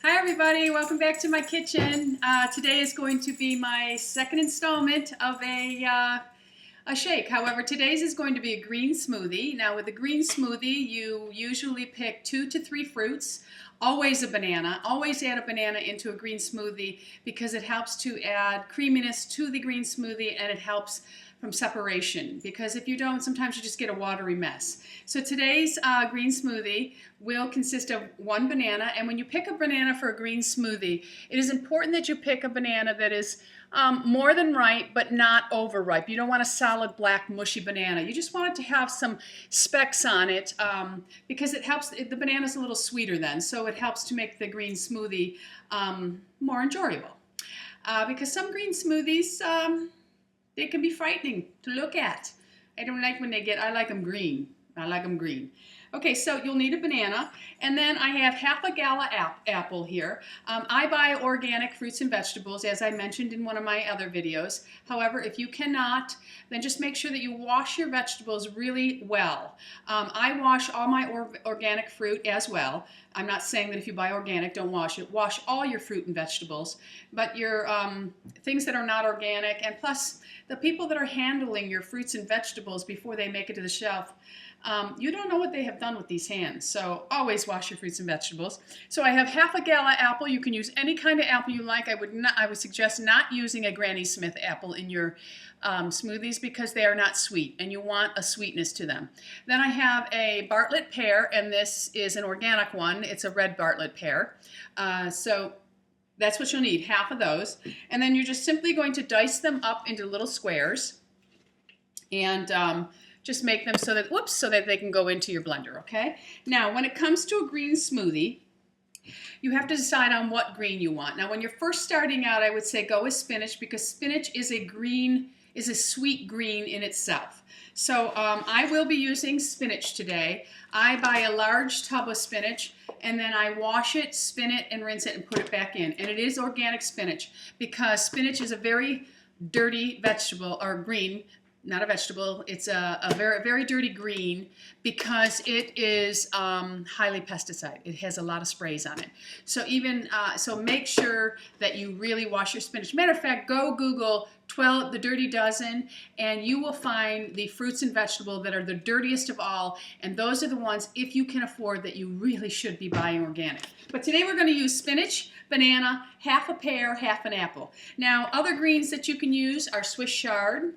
Hi everybody, welcome back to my kitchen. Today is going to be my second installment of a shake. However, today's is going to be a green smoothie. Now with a green smoothie, you usually pick 2 to 3 fruits, always a banana. Always add a banana into a green smoothie because it helps to add creaminess to the green smoothie and it helps from separation, because if you don't, sometimes you just get a watery mess. So today's green smoothie will consist of 1 banana, and when you pick a banana for a green smoothie, it is important that you pick a banana that is more than ripe but not overripe. You don't want a solid black mushy banana. You just want it to have some specks on it because it helps. The banana's a little sweeter then, so it helps to make the green smoothie more enjoyable. Because some green smoothies they can be frightening to look at. I don't like when I like them green. I like them green. Okay, so you'll need a banana, and then I have half a gala apple here. I buy organic fruits and vegetables, as I mentioned in one of my other videos. However, if you cannot, then just make sure that you wash your vegetables really well. I wash all my organic fruit as well. I'm not saying that if you buy organic, don't wash it. Wash all your fruit and vegetables, but your things that are not organic, and plus the people that are handling your fruits and vegetables before they make it to the shelf, you don't know what they have done with these hands, so always wash your fruits and vegetables. So I have half a gala apple. You can use any kind of apple you like. I would suggest not using a Granny Smith apple in your smoothies because they are not sweet, and you want a sweetness to them. Then I have a Bartlett pear, and this is an organic one. It's a red Bartlett pear. So that's what you'll need, half of those. And then you're just simply going to dice them up into little squares and just make them so that they can go into your blender, okay? Now, when it comes to a green smoothie, you have to decide on what green you want. Now, when you're first starting out, I would say go with spinach because spinach is a sweet green in itself. So I will be using spinach today. I buy a large tub of spinach, and then I wash it, spin it, and rinse it and put it back in. And it is organic spinach because spinach is a very dirty vegetable, or green. Not a vegetable, it's a very, very dirty green because it is highly pesticide. It has a lot of sprays on it. So so make sure that you really wash your spinach. Matter of fact, go Google the dirty dozen, and you will find the fruits and vegetables that are the dirtiest of all, and those are the ones, if you can afford, that you really should be buying organic. But today we're going to use spinach, banana, half a pear, half an apple. Now, other greens that you can use are Swiss chard,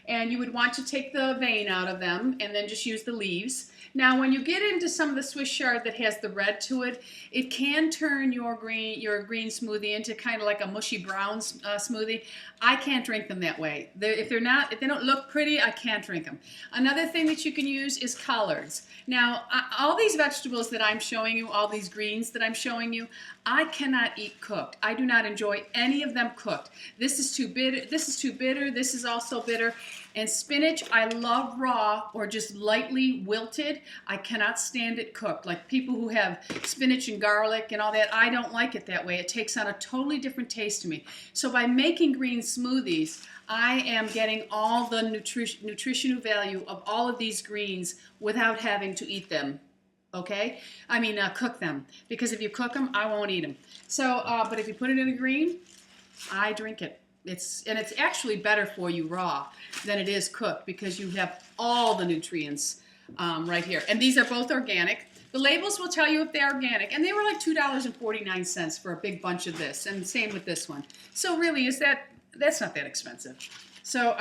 and you would want to take the vein out of them and then just use the leaves. Now, when you get into some of the Swiss chard that has the red to it, it can turn your green smoothie into kind of like a mushy brown smoothie. I can't drink them that way. If they don't look pretty, I can't drink them. Another thing that you can use is collards. Now, all these vegetables that I'm showing you, all these greens that I'm showing you, I cannot eat cooked. I do not enjoy any of them cooked. This is too bitter. This is too bitter. This is also bitter. And spinach, I love raw or just lightly wilted. I cannot stand it cooked. Like people who have spinach and garlic and all that, I don't like it that way. It takes on a totally different taste to me. So by making green smoothies, I am getting all the nutritional value of all of these greens without having to eat them. Okay? Cook them. Because if you cook them, I won't eat them. So, but if you put it in a green, I drink it. It's actually better for you raw than it is cooked because you have all the nutrients right here. And these are both organic. The labels will tell you if they're organic, and they were like $2.49 for a big bunch of this, and same with this one. So really, that's not that expensive. So,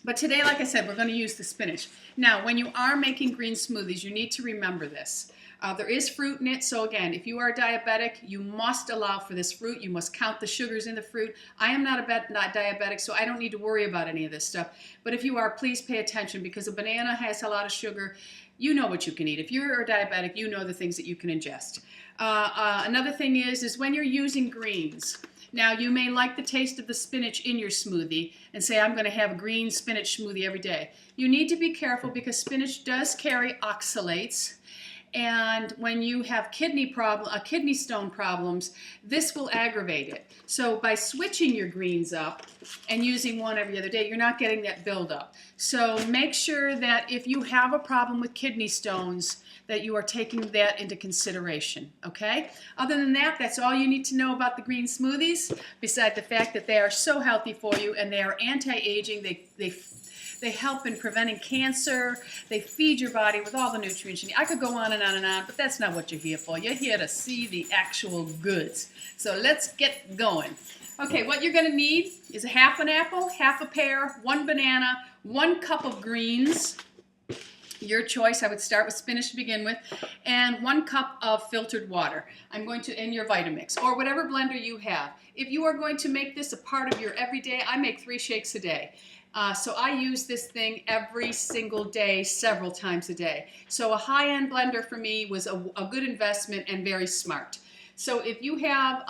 but today, like I said, we're going to use the spinach. Now, when you are making green smoothies, you need to remember this. There is fruit in it, so again, if you are diabetic, you must allow for this fruit. You must count the sugars in the fruit. I am not diabetic, so I don't need to worry about any of this stuff. But if you are, please pay attention because a banana has a lot of sugar. You know what you can eat. If you're a diabetic, you know the things that you can ingest. Another thing is when you're using greens, now, you may like the taste of the spinach in your smoothie and say, I'm going to have a green spinach smoothie every day. You need to be careful because spinach does carry oxalates, And when you have kidney stone problems, this will aggravate it. So by switching your greens up and using one every other day, you're not getting that buildup. So make sure that if you have a problem with kidney stones, that you are taking that into consideration, okay? Other than that, that's all you need to know about the green smoothies, besides the fact that they are so healthy for you and they are anti-aging. They help in preventing cancer. They feed your body with all the nutrients you need. I could go on and on and on, but that's not what you're here for. You're here to see the actual goods. So let's get going. Okay, what you're going to need is a half an apple, half a pear, 1 banana, 1 cup of greens. Your choice. I would start with spinach to begin with, and 1 cup of filtered water. I'm going to, in your Vitamix, or whatever blender you have. If you are going to make this a part of your everyday, I make 3 shakes a day. So I use this thing every single day, several times a day. So a high-end blender for me was a good investment and very smart. So if you have,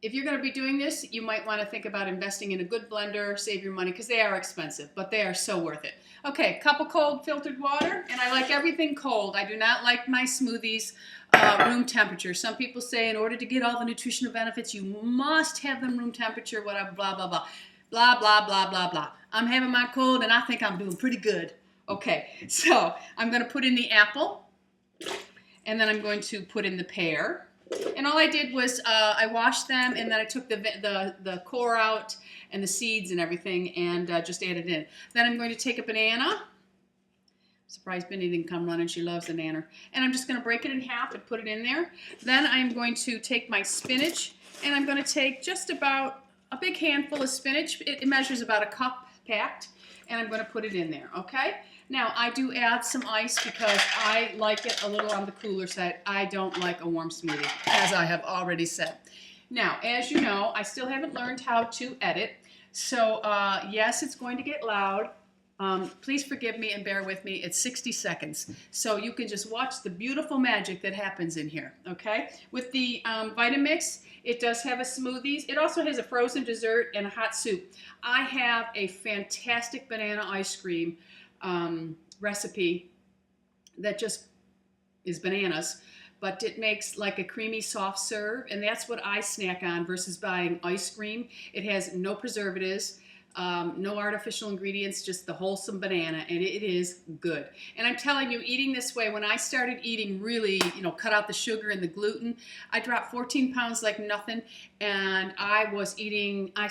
if you're going to be doing this, you might want to think about investing in a good blender, save your money, because they are expensive, but they are so worth it. Okay, cup of cold filtered water, and I like everything cold. I do not like my smoothies room temperature. Some people say in order to get all the nutritional benefits, you must have them room temperature, whatever, blah, blah, blah. Blah, blah, blah, blah, blah. I'm having my cold, and I think I'm doing pretty good. Okay, so I'm going to put in the apple, and then I'm going to put in the pear. And all I did was I washed them, and then I took the core out and the seeds and everything, and just added in. Then I'm going to take a banana. Surprised Benny didn't come running. She loves the nanner. And I'm just going to break it in half and put it in there. Then I'm going to take my spinach, and I'm going to take just about a big handful of spinach. It measures about a cup packed, and I'm going to put it in there, okay? Now, I do add some ice because I like it a little on the cooler side. I don't like a warm smoothie, as I have already said. Now, as you know, I still haven't learned how to edit, so yes, it's going to get loud. Please forgive me and bear with me. It's 60 seconds, so you can just watch the beautiful magic that happens in here, okay? With the Vitamix, it does have a smoothies. It also has a frozen dessert and a hot soup. I have a fantastic banana ice cream recipe that just is bananas, but it makes like a creamy soft serve, and that's what I snack on versus buying ice cream. It has no preservatives, no artificial ingredients, just the wholesome banana, and it is good. And I'm telling you, eating this way, when I started eating really, cut out the sugar and the gluten, I dropped 14 pounds like nothing, and I was eating, I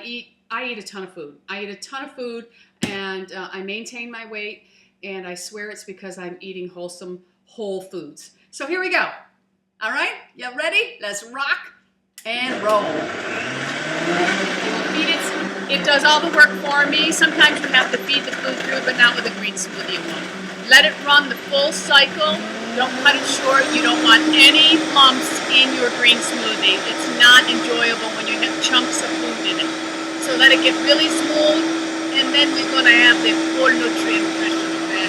eat a ton of food. I eat a ton of food, and I maintain my weight, and I swear it's because I'm eating wholesome, whole foods. So here we go. All right, you ready? Let's rock and roll. Feed it. It does all the work for me. Sometimes you have to feed the food through, but not with a green smoothie at one. Let it run the full cycle. Don't cut it short. You don't want any lumps in your green smoothie. It's not enjoyable when you have chunks of food in it. So let it get really smooth, and then we're going to have the full nutrient nutrition. Okay?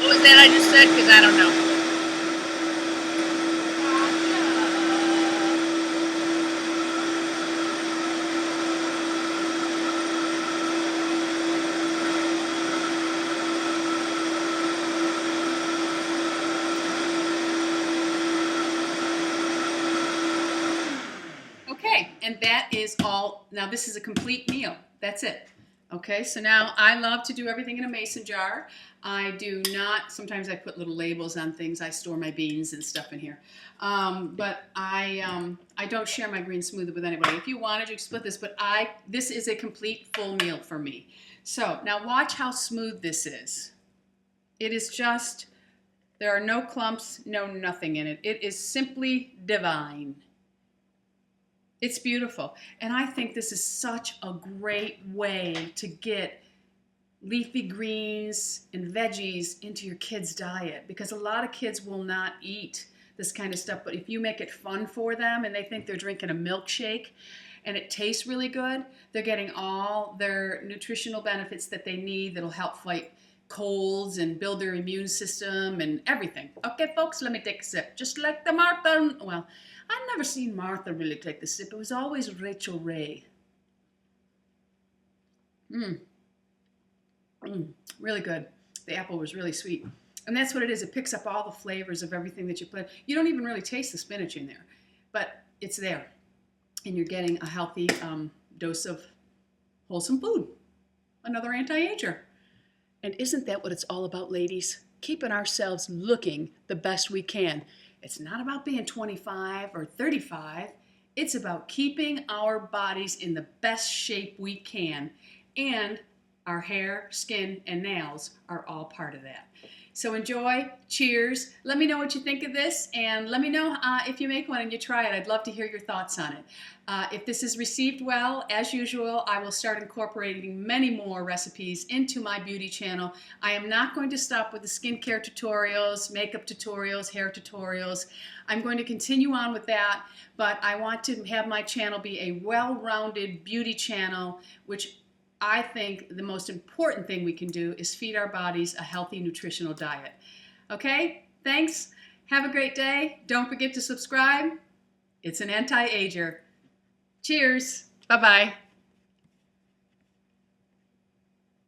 What was that I just said? Because I don't know. Okay, and that is all. Now this is a complete meal. That's it. Okay, so now I love to do everything in a mason jar. I do not, sometimes I put little labels on things. I store my beans and stuff in here. But I don't share my green smoothie with anybody. If you wanted, you could split this, but this is a complete full meal for me. So now watch how smooth this is. It is just, there are no clumps, no nothing in it. It is simply divine. It's beautiful. And I think this is such a great way to get leafy greens and veggies into your kids' diet, because a lot of kids will not eat this kind of stuff. But if you make it fun for them and they think they're drinking a milkshake and it tastes really good, they're getting all their nutritional benefits that they need that'll help fight colds and build their immune system and everything. Okay, folks, let me take a sip. Just like the Martha, well, I've never seen Martha really take the sip. It was always Rachel Ray. Really good. The apple was really sweet. And that's what it is. It picks up all the flavors of everything that you put. You don't even really taste the spinach in there, but it's there. And you're getting a healthy dose of wholesome food. Another anti-ager. And isn't that what it's all about, ladies? Keeping ourselves looking the best we can. It's not about being 25 or 35. It's about keeping our bodies in the best shape we can. And our hair, skin, and nails are all part of that. So enjoy. Cheers. Let me know what you think of this, and let me know if you make one and you try it. I'd love to hear your thoughts on it. If this is received well, as usual, I will start incorporating many more recipes into my beauty channel. I am not going to stop with the skincare tutorials, makeup tutorials, hair tutorials. I'm going to continue on with that, but I want to have my channel be a well-rounded beauty channel, which I think the most important thing we can do is feed our bodies a healthy nutritional diet. Okay, thanks. Have a great day. Don't forget to subscribe. It's an anti-ager. Cheers. Bye-bye.